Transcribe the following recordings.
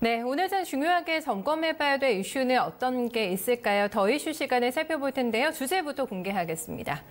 네, 오늘 좀 중요하게 점검해봐야 될 이슈는 어떤 게 있을까요? 더 이슈 시간에 살펴볼 텐데요. 주제부터 공개하겠습니다.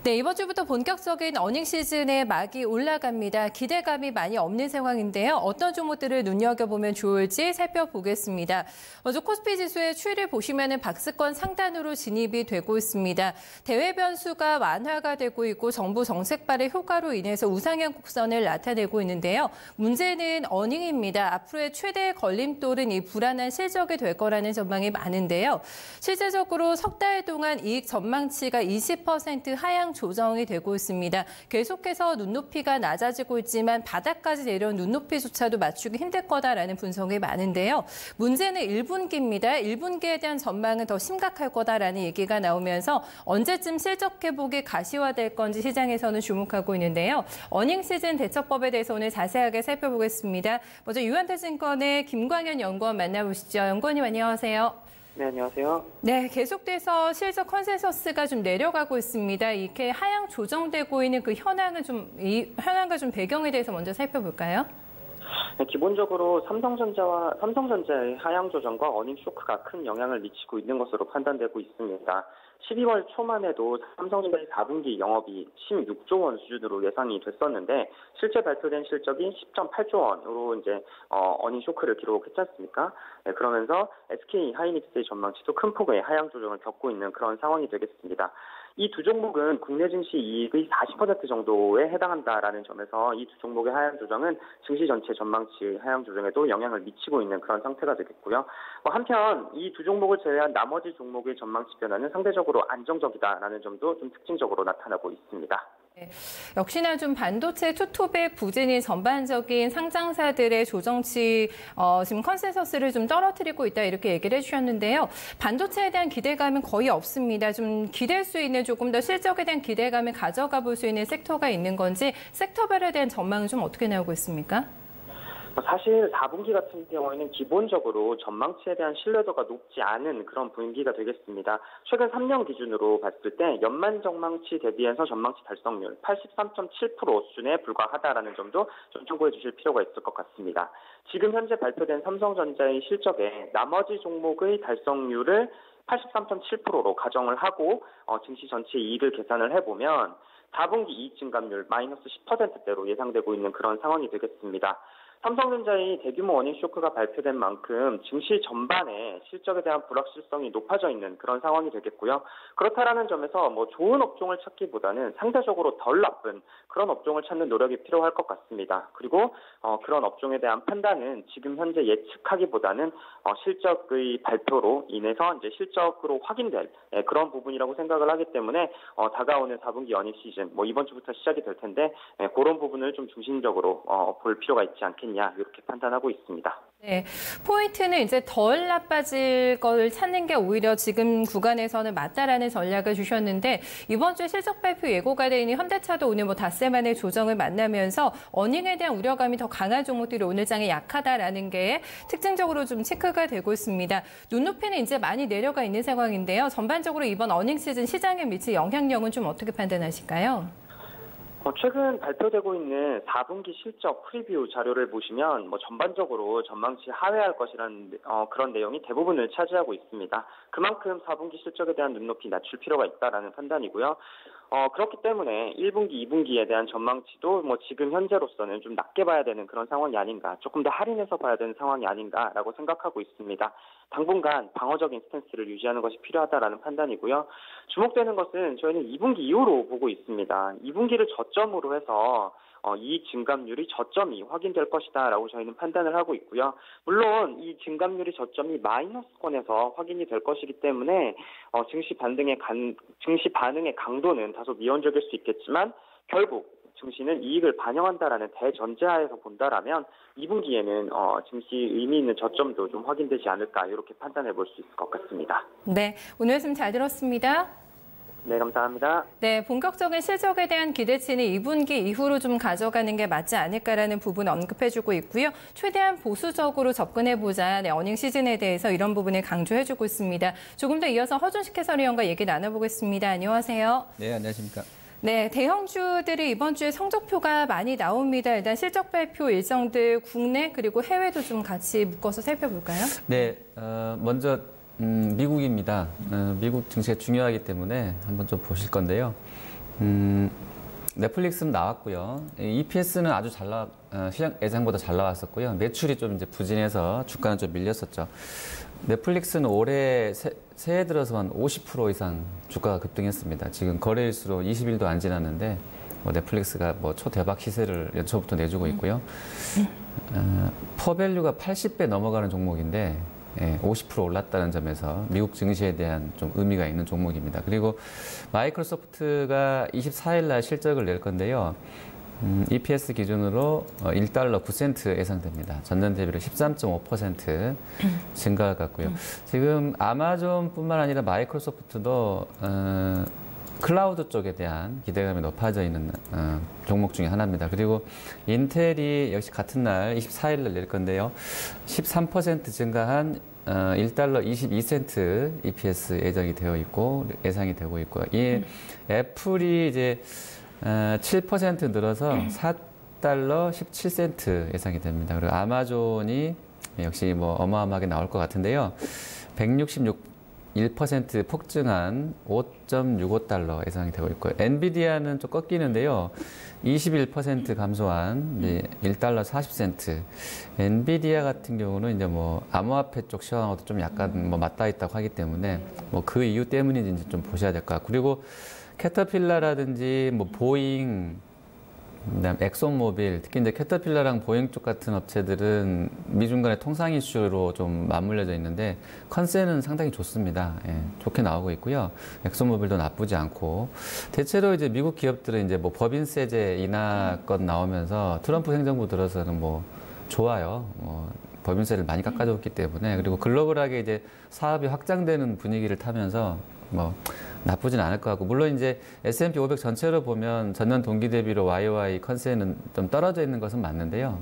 네, 이번 주부터 본격적인 어닝 시즌의 막이 올라갑니다. 기대감이 많이 없는 상황인데요. 어떤 종목들을 눈여겨보면 좋을지 살펴보겠습니다. 먼저 코스피 지수의 추이를 보시면 박스권 상단으로 진입이 되고 있습니다. 대외 변수가 완화가 되고 있고 정부 정책 발의 효과로 인해서 우상향 곡선을 나타내고 있는데요. 문제는 어닝입니다. 앞으로의 최대의 걸림돌은 이 불안한 실적이 될 거라는 전망이 많은데요. 실제적으로 석 달 동안 이익 전망치가 20% 하향 조정이 되고 있습니다. 계속해서 눈높이가 낮아지고 있지만 바닥까지 내려온 눈높이조차도 맞추기 힘들 거다라는 분석이 많은데요. 문제는 1분기입니다. 1분기에 대한 전망은 더 심각할 거다라는 얘기가 나오면서 언제쯤 실적 회복이 가시화될 건지 시장에서는 주목하고 있는데요. 어닝 시즌 대처법에 대해서 오늘 자세하게 살펴보겠습니다. 먼저 유한타증권의 김광현 연구원 만나보시죠. 연구원님 안녕하세요. 네, 안녕하세요. 네, 계속돼서 실적 컨센서스가 좀 내려가고 있습니다. 이렇게 하향 조정되고 있는 그 현황과 좀 배경에 대해서 먼저 살펴볼까요? 네, 기본적으로 삼성전자의 하향 조정과 어닝 쇼크가 큰 영향을 미치고 있는 것으로 판단되고 있습니다. 12월 초만 해도 삼성전자의 4분기 영업이 16조 원 수준으로 예상이 됐었는데 실제 발표된 실적이 10.8조 원으로 이제 어닝 쇼크를 기록했지 않습니까? 네, 그러면서 SK 하이닉스의 전망치도 큰 폭의 하향 조정을 겪고 있는 그런 상황이 되겠습니다. 이 두 종목은 국내 증시 이익의 40% 정도에 해당한다라는 점에서 이 두 종목의 하향 조정은 증시 전체 전망치의 하향 조정에도 영향을 미치고 있는 그런 상태가 되겠고요. 한편 이 두 종목을 제외한 나머지 종목의 전망치 변화는 상대적으로 안정적이다라는 점도 좀 특징적으로 나타나고 있습니다. 네, 역시나 좀 반도체 투톱의 부진이 전반적인 상장사들의 조정치 지금 컨센서스를 좀 떨어뜨리고 있다 이렇게 얘기를 해주셨는데요. 반도체에 대한 기대감은 거의 없습니다. 좀 기댈 수 있는 조금 더 실적에 대한 기대감을 가져가 볼 수 있는 섹터가 있는 건지 섹터별에 대한 전망은 좀 어떻게 나오고 있습니까? 사실 4분기 같은 경우에는 기본적으로 전망치에 대한 신뢰도가 높지 않은 그런 분위기가 되겠습니다. 최근 3년 기준으로 봤을 때 연말 전망치 대비해서 전망치 달성률 83.7% 수준에 불과하다라는 점도 좀 참고해 주실 필요가 있을 것 같습니다. 지금 현재 발표된 삼성전자의 실적에 나머지 종목의 달성률을 83.7%로 가정을 하고 증시 전체 이익을 계산을 해보면 4분기 이익 증감률 마이너스 10%대로 예상되고 있는 그런 상황이 되겠습니다. 삼성전자의 대규모 어닝 쇼크가 발표된 만큼 증시 전반에 실적에 대한 불확실성이 높아져 있는 그런 상황이 되겠고요. 그렇다라는 점에서 좋은 업종을 찾기보다는 상대적으로 덜 나쁜 그런 업종을 찾는 노력이 필요할 것 같습니다. 그리고 그런 업종에 대한 판단은 지금 현재 예측하기보다는 실적의 발표로 인해서 이제 실적으로 확인될 그런 부분이라고 생각을 하기 때문에 다가오는 4분기 어닝 시즌 이번 주부터 시작이 될 텐데 그런 부분을 좀 중심적으로 볼 필요가 있지 않겠냐 이렇게 판단하고 있습니다. 네, 포인트는 이제 덜 나빠질 걸 찾는 게 오히려 지금 구간에서는 맞다라는 전략을 주셨는데 이번 주 실적 발표 예고가 되어 있는 현대차도 오늘 닷새 만에 조정을 만나면서 어닝에 대한 우려감이 더 강한 종목들이 오늘 장에 약하다라는 게 특징적으로 좀 체크가 되고 있습니다. 눈높이는 이제 많이 내려가 있는 상황인데요. 전반적으로 이번 어닝 시즌 시장에 미칠 영향력은 좀 어떻게 판단하실까요? 최근 발표되고 있는 4분기 실적 프리뷰 자료를 보시면 전반적으로 전망치 하회할 것이라는 그런 내용이 대부분을 차지하고 있습니다. 그만큼 4분기 실적에 대한 눈높이 낮출 필요가 있다라는 판단이고요. 그렇기 때문에 1분기, 2분기에 대한 전망치도 지금 현재로서는 좀 낮게 봐야 되는 그런 상황이 아닌가, 조금 더 할인해서 봐야 되는 상황이 아닌가라고 생각하고 있습니다. 당분간 방어적인 스탠스를 유지하는 것이 필요하다라는 판단이고요. 주목되는 것은 저희는 2분기 이후로 보고 있습니다. 2분기를 저점으로 해서 이익 증감률이 저점이 확인될 것이다라고 저희는 판단을 하고 있고요. 물론 이 증감률이 저점이 마이너스권에서 확인이 될 것이기 때문에 증시 반응의 강도는 다소 미온적일 수 있겠지만 결국 증시는 이익을 반영한다라는 대전제하에서 본다라면 2분기에는 증시 의미 있는 저점도 좀 확인되지 않을까 이렇게 판단해 볼 수 있을 것 같습니다. 네, 오늘 말씀 잘 들었습니다. 네, 감사합니다. 네, 본격적인 실적에 대한 기대치는 2분기 이후로 좀 가져가는 게 맞지 않을까라는 부분 언급해주고 있고요. 최대한 보수적으로 접근해보자. 네, 어닝 시즌에 대해서 이런 부분을 강조해주고 있습니다. 조금 더 이어서 허준식 해설위원과 얘기 나눠보겠습니다. 안녕하세요. 네, 안녕하십니까. 네, 대형주들이 이번 주에 성적표가 많이 나옵니다. 일단 실적 발표 일정들 국내 그리고 해외도 좀 같이 묶어서 살펴볼까요? 네, 먼저 미국입니다. 미국 증시가 중요하기 때문에 한번 좀 보실 건데요. 넷플릭스는 나왔고요. EPS는 아주 시장 예상보다 잘 나왔었고요. 매출이 좀 이제 부진해서 주가는 좀 밀렸었죠. 넷플릭스는 올해 새해 들어서만 50% 이상 주가가 급등했습니다. 지금 거래일수로 20일도 안 지났는데 넷플릭스가 초대박 시세를 연초부터 내주고 있고요. 퍼밸류가 80배 넘어가는 종목인데 50% 올랐다는 점에서 미국 증시에 대한 좀 의미가 있는 종목입니다. 그리고 마이크로소프트가 24일 날 실적을 낼 건데요. EPS 기준으로 1달러 9센트 예상됩니다. 전년 대비로 13.5% 증가할 것 같고요. 지금 아마존뿐만 아니라 마이크로소프트도 클라우드 쪽에 대한 기대감이 높아져 있는 종목 중에 하나입니다. 그리고 인텔이 역시 같은 날 24일 날 낼 건데요. 13% 증가한 1달러 22센트 EPS 예정이 되어 있고 예상이 되고 있고요. 이 애플이 이제 7% 늘어서 4달러 17센트 예상이 됩니다. 그리고 아마존이 역시 어마어마하게 나올 것 같은데요. 1% 폭증한 5.65달러 예상이 되고 있고요. 엔비디아는 좀 꺾이는데요. 21% 감소한 1달러 40센트. 엔비디아 같은 경우는 이제 암호화폐 쪽 시황하고도 좀 약간 맞닿아 있다고 하기 때문에 그 이유 때문인지 좀 보셔야 될 것 같고. 그리고 캐터필라라든지 보잉, 그다음 엑손모빌, 특히 이제 캐터필라랑 보잉 쪽 같은 업체들은 미중 간의 통상 이슈로 좀 맞물려져 있는데 컨센은 상당히 좋습니다. 좋게 나오고 있고요. 엑손모빌도 나쁘지 않고 대체로 이제 미국 기업들은 이제 법인세제 인하건 나오면서 트럼프 행정부 들어서는 좋아요. 법인세를 많이 깎아줬기 때문에 그리고 글로벌하게 이제 사업이 확장되는 분위기를 타면서 나쁘진 않을 것 같고 물론 이제 S&P 500 전체로 보면 전년 동기 대비로 YOY 컨센은 좀 떨어져 있는 것은 맞는데요.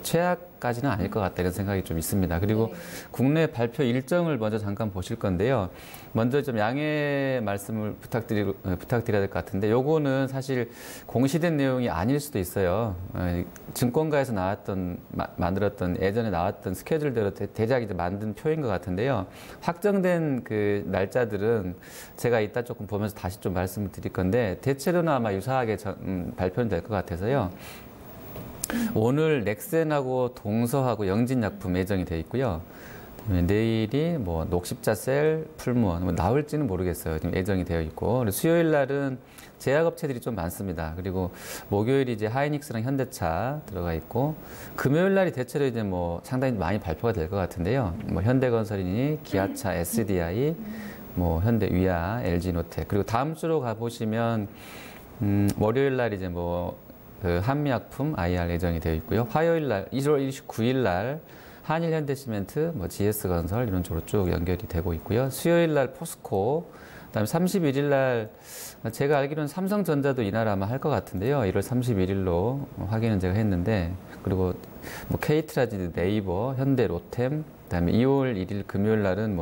최악까지는 아닐 것 같다 이런 생각이 좀 있습니다. 그리고 국내 발표 일정을 먼저 잠깐 보실 건데요. 먼저 좀 양해 말씀을 부탁드려야 될 것 같은데 요거는 사실 공시된 내용이 아닐 수도 있어요. 증권가에서 만들었던 예전에 나왔던 스케줄대로 대략 이제 만든 표인 것 같은데요. 확정된 그 날짜들은 제가 이따 조금 보면서 다시 좀 말씀을 드릴 건데 대체로는 아마 유사하게 발표는 될 것 같아서요. 오늘 넥센하고 동서하고 영진약품 예정이 돼 있고요. 내일이 녹십자셀, 풀무원 나올지는 모르겠어요. 지금 예정이 되어 있고 그리고 수요일 날은 제약업체들이 좀 많습니다. 그리고 목요일이 이제 하이닉스랑 현대차 들어가 있고 금요일 날이 대체로 이제 상당히 많이 발표가 될 것 같은데요. 현대건설이니 기아차, SDI, 현대위아, LG노텍 그리고 다음 주로 가보시면 월요일 날 이제 한미약품 IR 예정이 되어 있고요. 화요일 날 1월 29일 날 한일현대시멘트, GS건설 이런 쪽으로 쭉 연결이 되고 있고요. 수요일 날 포스코, 그다음에 31일 날 제가 알기로는 삼성전자도 이날 아마 할 것 같은데요. 1월 31일로 확인은 제가 했는데 그리고 KT라든지 네이버, 현대, 로템 그다음에 2월 1일 금요일 날은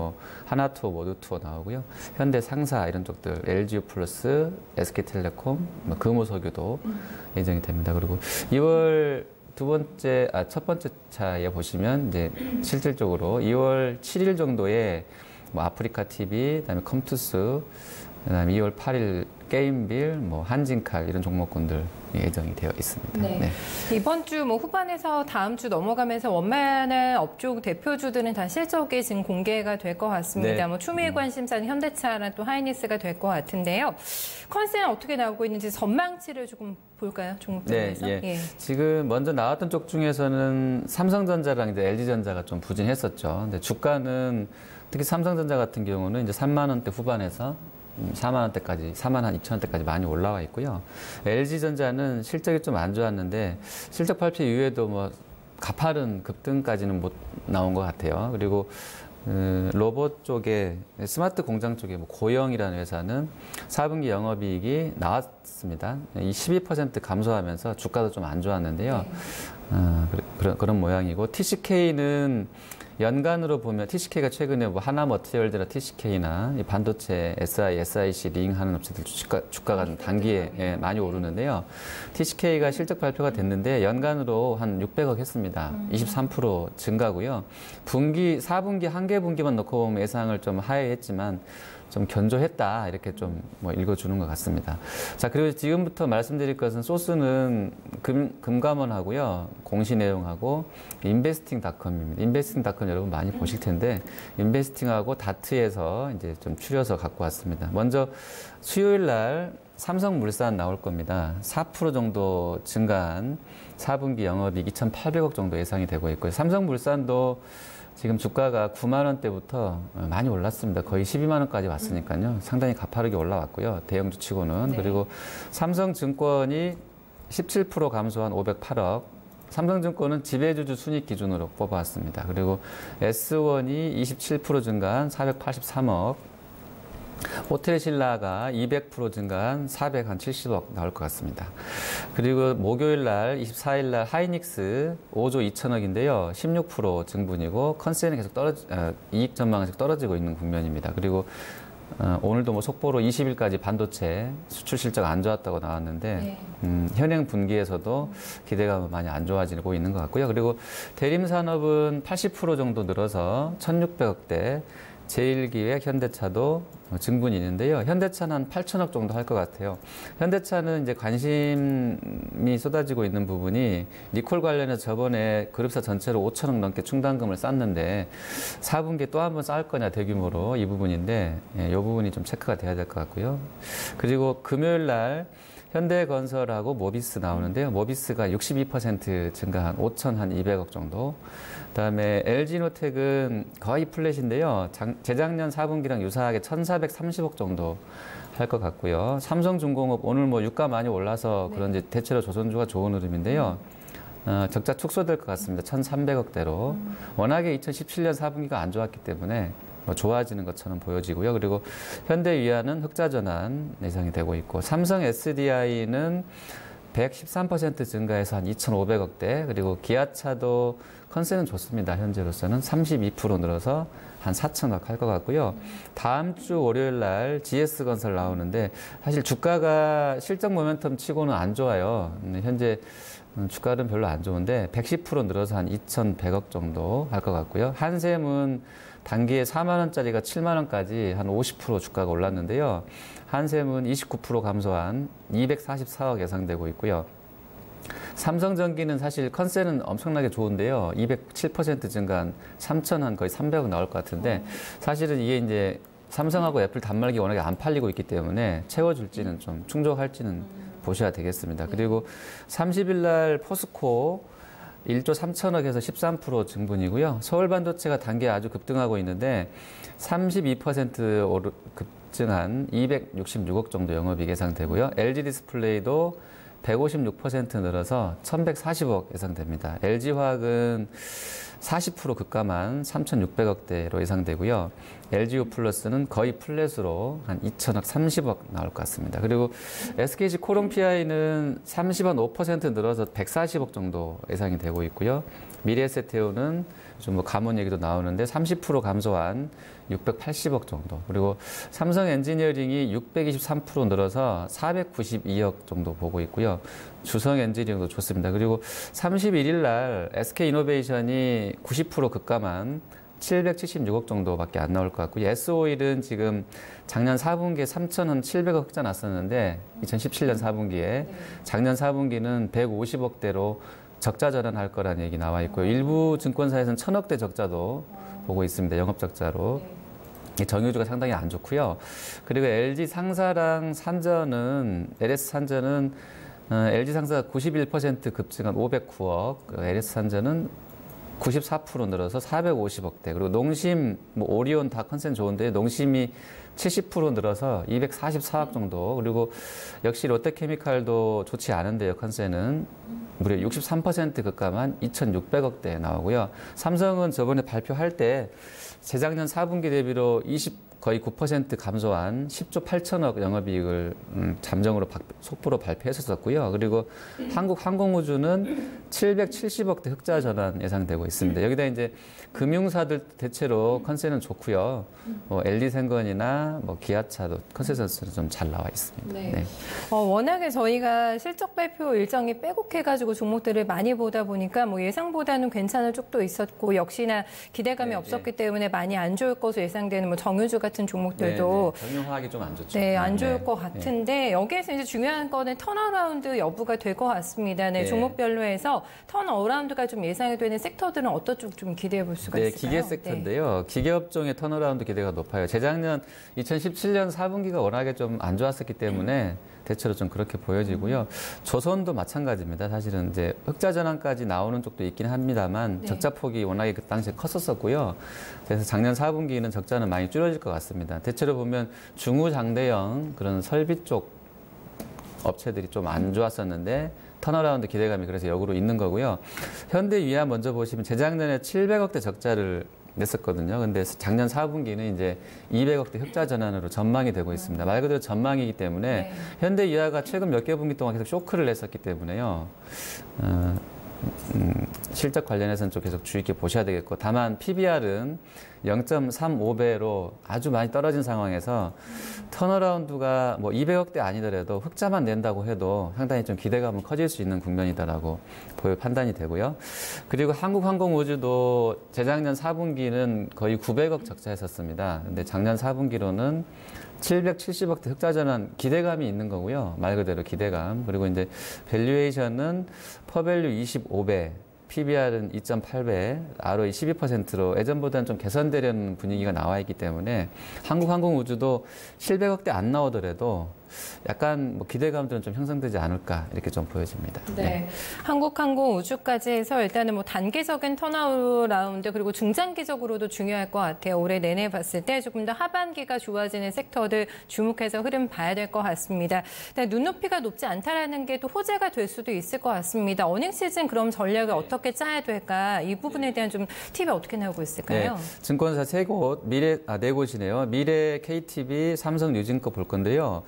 하나투어, 모두투어 나오고요. 현대 상사 이런 쪽들, LGU 플러스, SK텔레콤, 금호석유도 예정이 됩니다. 그리고 2월 첫 번째 차에 보시면 이제 실질적으로 2월 7일 정도에 아프리카 TV, 그다음에 컴투스, 그다음에 2월 8일 게임빌, 한진칼 이런 종목군들 예정이 되어 있습니다. 네. 네. 이번 주 후반에서 다음 주 넘어가면서 원만한 업종 대표주들은 다 실적이 지금 공개가 될 것 같습니다. 네. 추미애 관심사는 현대차랑 또 하이닉스가 될 것 같은데요. 컨센은 어떻게 나오고 있는지 전망치를 조금 볼까요? 종목들에서. 네, 예. 지금 먼저 나왔던 쪽 중에서는 삼성전자랑 이제 LG전자가 좀 부진했었죠. 근데 주가는 특히 삼성전자 같은 경우는 이제 3만 원대 후반에서 4만 원대까지, 4만 한 2천 원대까지 많이 올라와 있고요. LG전자는 실적이 좀 안 좋았는데 실적 발표 이후에도 가파른 급등까지는 못 나온 것 같아요. 그리고 로봇 쪽에 스마트 공장 쪽에 고영이라는 회사는 4분기 영업이익이 나왔습니다. 12% 감소하면서 주가도 좀 안 좋았는데요. 그런 모양이고, TCK는 연간으로 보면 TCK가 최근에 뭐 하나머티리얼즈나 TCK나 이 반도체 SIC 링 하는 업체들 주가가 좀 단기에 많이 오르는데요. TCK가 실적 발표가 됐는데 연간으로 한 600억 했습니다. 23% 증가고요. 4분기 한 개 분기만 놓고 보면 예상을 좀 하회했지만 좀 견조했다 이렇게 좀 뭐 읽어주는 것 같습니다. 자, 그리고 지금부터 말씀드릴 것은 소스는 금감원하고요, 공시 내용하고 인베스팅닷컴입니다. 인베스팅닷컴 여러분 많이 보실 텐데 인베스팅하고 다트에서 이제 좀 추려서 갖고 왔습니다. 먼저 수요일 날 삼성물산 나올 겁니다. 4% 정도 증가한 4분기 영업이익 2,800억 정도 예상이 되고 있고요. 삼성물산도 지금 주가가 9만 원대부터 많이 올랐습니다. 거의 12만 원까지 왔으니까요. 상당히 가파르게 올라왔고요. 대형주 치고는. 네. 그리고 삼성증권이 17% 감소한 508억. 삼성증권은 지배주주 순이익 기준으로 뽑아왔습니다. 그리고 S1이 27% 증가한 483억. 호텔신라가 200% 증가한 470억 나올 것 같습니다. 그리고 목요일 날 24일 날 하이닉스 5조 2천억인데요. 16% 증분이고 컨센이 계속 이익 전망은 계속 떨어지고 있는 국면입니다. 그리고 오늘도 뭐 속보로 20일까지 반도체 수출 실적 안 좋았다고 나왔는데 현행 분기에서도 기대감은 많이 안 좋아지고 있는 것 같고요. 그리고 대림산업은 80% 정도 늘어서 1,600억대, 제1기획 현대차도 증분이 있는데요. 현대차는 한 8천억 정도 할 것 같아요. 현대차는 이제 관심이 쏟아지고 있는 부분이 리콜 관련해서 저번에 그룹사 전체로 5천억 넘게 충당금을 쌌는데 4분기에 또 한 번 쌓을 거냐 대규모로 이 부분인데 이 부분이 좀 체크가 돼야 될 것 같고요. 그리고 금요일 날 현대건설하고 모비스 나오는데요. 모비스가 62% 증가한 5,200억 정도. 그다음에 LG노텍은 거의 플랫인데요. 재작년 4분기랑 유사하게 1,430억 정도 할 것 같고요. 삼성중공업 오늘 뭐 유가 많이 올라서 그런지 대체로 조선주가 좋은 흐름인데요. 적자 축소될 것 같습니다. 1,300억대로. 워낙에 2017년 4분기가 안 좋았기 때문에 뭐 좋아지는 것처럼 보여지고요. 그리고 현대위아는 흑자 전환 예상이 되고 있고, 삼성 SDI는 113% 증가해서 한 2,500억대, 그리고 기아차도 컨센은 좋습니다. 현재로서는 32% 늘어서 한 4천억 할 것 같고요. 다음 주 월요일 날 GS건설 나오는데 사실 주가가 실적 모멘텀 치고는 안 좋아요. 현재 주가는 별로 안 좋은데 110% 늘어서 한 2,100억 정도 할 것 같고요. 한샘은 단기에 4만 원짜리가 7만 원까지 한 50% 주가가 올랐는데요. 한샘은 29% 감소한 244억 예상되고 있고요. 삼성전기는 사실 컨센은 엄청나게 좋은데요. 207% 증가한 3천 한 거의 300억 나올 것 같은데 사실은 이게 이제 삼성하고 애플 단말기 워낙에 안 팔리고 있기 때문에 채워줄지는 좀 충족할지는 보셔야 되겠습니다. 그리고 30일 날 포스코 1조 3천억에서 13% 증분이고요. 서울반도체가 단기에 아주 급등하고 있는데 32% 급증한 266억 정도 영업이익 예상되고요. LG디스플레이도 156% 늘어서 1,140억 예상됩니다. LG화학은 40% 급감한 3,600억대로 예상되고요. LG우플러스는 거의 플랫으로 한 2천억 30억 나올 것 같습니다. 그리고 SKC 코롱PI는 30한 5% 늘어서 140억 정도 예상이 되고 있고요. 미래에셋테오는 좀 뭐 감원 얘기도 나오는데 30% 감소한 680억 정도. 그리고 삼성 엔지니어링이 623% 늘어서 492억 정도 보고 있고요. 주성 엔지니어링도 좋습니다. 그리고 31일 날 SK이노베이션이 90% 급감한 776억 정도밖에 안 나올 것 같고요. S오일은 지금 작년 4분기에 3,700억 흑자 났었는데 2017년 4분기에 작년 4분기는 150억대로 적자 전환할 거라는 얘기 나와 있고요. 일부 증권사에서는 1,000억대 적자도 보고 있습니다. 영업 적자로. 정유주가 상당히 안 좋고요. 그리고 LG 상사랑 산전은 LS 산전은 LG 상사가 91% 급증한 509억, LS 산전은 94% 늘어서 450억대. 그리고 농심, 뭐 오리온 다 컨센 좋은데 농심이 70% 늘어서 244억 정도. 그리고 역시 롯데케미칼도 좋지 않은데요. 컨센은 무려 63% 급감한 2,600억대 나오고요. 삼성은 저번에 발표할 때 재작년 4분기 대비로 거의 9% 감소한 10조 8천억 영업이익을 잠정으로 속보로 발표했었고요. 그리고 한국항공우주는 770억대 흑자 전환 예상되고 있습니다. 여기다 이제 금융사들 대체로 컨센은 좋고요. 엘리생건이나 기아차도 컨센서스는 좀 잘 나와 있습니다. 네. 네. 워낙에 저희가 실적 발표 일정이 빼곡해가지고 종목들을 많이 보다 보니까 예상보다는 괜찮을 쪽도 있었고 역시나 기대감이 없었기 때문에 많이 안 좋을 것으로 예상되는 정유주 같은 종목들도 정유화학이 좀 안 좋죠. 네, 안 좋을 것 같은데 여기에서 이제 중요한 거는 턴어라운드 여부가 될 것 같습니다. 네, 종목별로 해서 턴어라운드가 좀 예상이 되는 섹터들은 어떤 쪽 좀 기대해 볼 수가 있을까요? 기계 섹터인데요. 기계업종의 턴어라운드 기대가 높아요. 재작년 2017년 4분기가 워낙에 좀 안 좋았었기 때문에 대체로 좀 그렇게 보여지고요. 조선도 마찬가지입니다. 사실은 이제 흑자 전환까지 나오는 쪽도 있긴 합니다만 적자 폭이 워낙에 그 당시에 컸었고요. 그래서 작년 4분기는 적자는 많이 줄어질 것 같습니다. 대체로 보면 중후장대형 그런 설비 쪽 업체들이 좀 안 좋았었는데 턴어라운드 기대감이 그래서 역으로 있는 거고요. 현대위아 먼저 보시면 재작년에 700억대 적자를 냈었거든요. 근데 작년 4분기는 이제 200억대 흑자 전환으로 전망이 되고 있습니다. 말 그대로 전망이기 때문에 현대위아가 최근 몇 개 분기 동안 계속 쇼크를 냈었기 때문에요. 실적 관련해서는 좀 계속 주의 있게 보셔야 되겠고, 다만 PBR은 0.35배로 아주 많이 떨어진 상황에서 턴어라운드가 200억대 아니더라도 흑자만 낸다고 해도 상당히 좀 기대감은 커질 수 있는 국면이다라고 판단이 되고요. 그리고 한국항공우주도 재작년 4분기는 거의 900억 적자했었습니다. 근데 작년 4분기로는 770억대 흑자 전환 기대감이 있는 거고요. 말 그대로 기대감. 그리고 이제 밸류에이션은 퍼밸류 25배, PBR은 2.8배, ROE 12%로 예전보다는 좀 개선되려는 분위기가 나와 있기 때문에 한국항공우주도 700억대 안 나오더라도 약간 기대감들은 좀 형성되지 않을까 이렇게 좀 보여집니다. 네. 한국항공우주까지 해서 일단은 단기적인 턴어라운드 그리고 중장기적으로도 중요할 것 같아요. 올해 내내 봤을 때 조금 더 하반기가 좋아지는 섹터들 주목해서 흐름 봐야 될 것 같습니다. 네, 눈높이가 높지 않다라는 게 또 호재가 될 수도 있을 것 같습니다. 어닝 시즌 그럼 전략을 어떻게 짜야 될까? 이 부분에 대한 좀 팁이 어떻게 나오고 있을까요? 네, 증권사 3곳, 네 곳이네요. 미래, KTB, 삼성, 뉴진코 볼 건데요.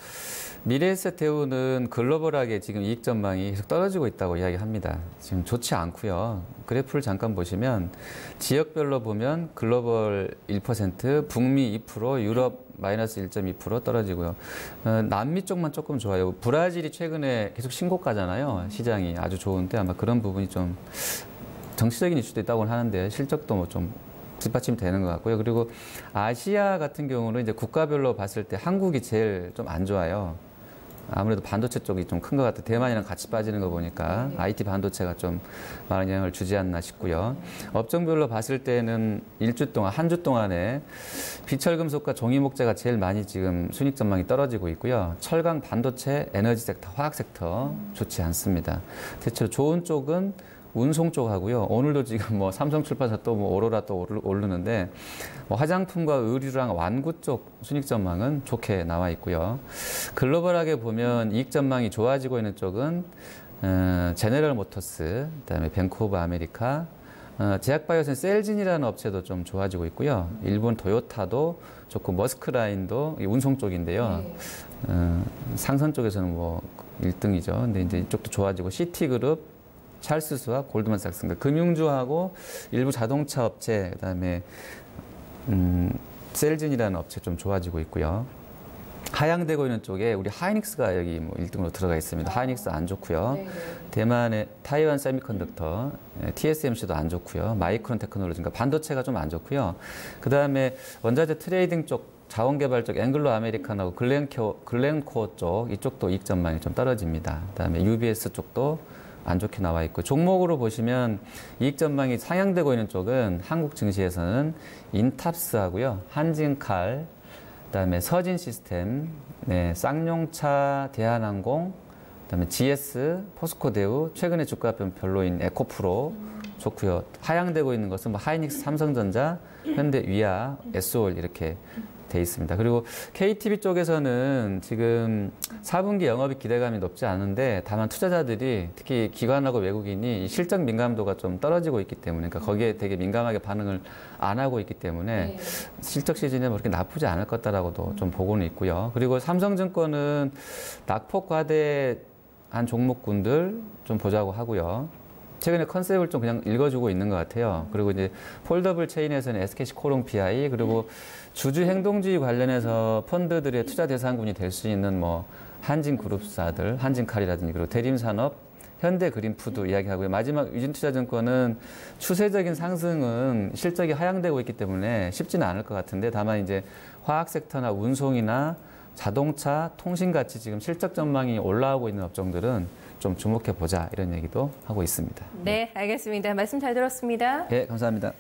미래에셋대우는 글로벌하게 지금 이익 전망이 계속 떨어지고 있다고 이야기합니다. 지금 좋지 않고요. 그래프를 잠깐 보시면 지역별로 보면 글로벌 1%, 북미 2%, 유럽 마이너스 1.2% 떨어지고요. 남미 쪽만 조금 좋아요. 브라질이 최근에 계속 신고가잖아요. 시장이 아주 좋은데 아마 그런 부분이 좀 정치적인 이슈도 있다고는 하는데 실적도 좀 뒷받침이 되는 것 같고요. 그리고 아시아 같은 경우는 이제 국가별로 봤을 때 한국이 제일 좀 안 좋아요. 아무래도 반도체 쪽이 좀 큰 것 같아요. 대만이랑 같이 빠지는 거 보니까 IT 반도체가 좀 많은 영향을 주지 않나 싶고요. 업종별로 봤을 때는 한 주 동안에 비철금속과 종이목재가 제일 많이 지금 순익 전망이 떨어지고 있고요. 철강, 반도체, 에너지 섹터, 화학 섹터 좋지 않습니다. 대체로 좋은 쪽은 운송 쪽 하고요. 오늘도 지금 삼성출판사 또 오로라 또 오르는데 화장품과 의류랑 완구 쪽 순익 전망은 좋게 나와 있고요. 글로벌하게 보면 이익 전망이 좋아지고 있는 쪽은 제네럴 모터스, 그다음에 뱅크 오브 아메리카, 제약바이오센 셀진이라는 업체도 좀 좋아지고 있고요. 일본 토요타도 좋고 머스크라인도 운송 쪽인데요. 상선 쪽에서는 1등이죠. 근데 이제 이쪽도 좋아지고 시티그룹, 찰스수와 골드만삭스인가 금융주하고 일부 자동차 업체 그다음에 셀진이라는 업체 좀 좋아지고 있고요. 하향되고 있는 쪽에 우리 하이닉스가 여기 1등으로 들어가 있습니다. 하이닉스 안 좋고요. 대만의 타이완 세미컨덕터, TSMC도 안 좋고요. 마이크론 테크놀로지인가 반도체가 좀 안 좋고요. 그다음에 원자재 트레이딩 쪽 자원개발 쪽 앵글로 아메리칸하고 글렌코어 쪽 이쪽도 이익 전망이 좀 떨어집니다. 그다음에 UBS 쪽도 안 좋게 나와 있고 종목으로 보시면 이익 전망이 상향되고 있는 쪽은 한국 증시에서는 인탑스하고요, 한진칼, 그다음에 서진시스템, 쌍용차, 대한항공, 그다음에 GS, 포스코대우, 최근에 주가 별로인 에코프로 좋고요. 하향되고 있는 것은 뭐 하이닉스, 삼성전자, 현대, 위아, SOL 이렇게 돼 있습니다. 그리고 KTB 쪽에서는 지금 4분기 영업이 기대감이 높지 않은데 다만 투자자들이 특히 기관하고 외국인이 이 실적 민감도가 좀 떨어지고 있기 때문에 그러니까 거기에 되게 민감하게 반응을 안 하고 있기 때문에 실적 시즌에 뭐 그렇게 나쁘지 않을 것다라고도 좀 보고는 있고요. 그리고 삼성증권은 낙폭 과대한 종목군들 좀 보자고 하고요. 최근에 컨셉을 좀 그냥 읽어주고 있는 것 같아요. 그리고 이제 폴더블 체인에서는 SKC 코롱 PI 그리고 주주 행동주의 관련해서 펀드들의 투자 대상군이 될 수 있는 뭐 한진그룹사들, 한진칼이라든지 그리고 대림산업, 현대그린푸드 이야기하고요. 마지막 유진투자증권은 추세적인 상승은 실적이 하향되고 있기 때문에 쉽지는 않을 것 같은데 다만 이제 화학 섹터나 운송이나 자동차, 통신 같이 지금 실적 전망이 올라오고 있는 업종들은 좀 주목해 보자 이런 얘기도 하고 있습니다. 네, 알겠습니다. 말씀 잘 들었습니다. 네, 감사합니다.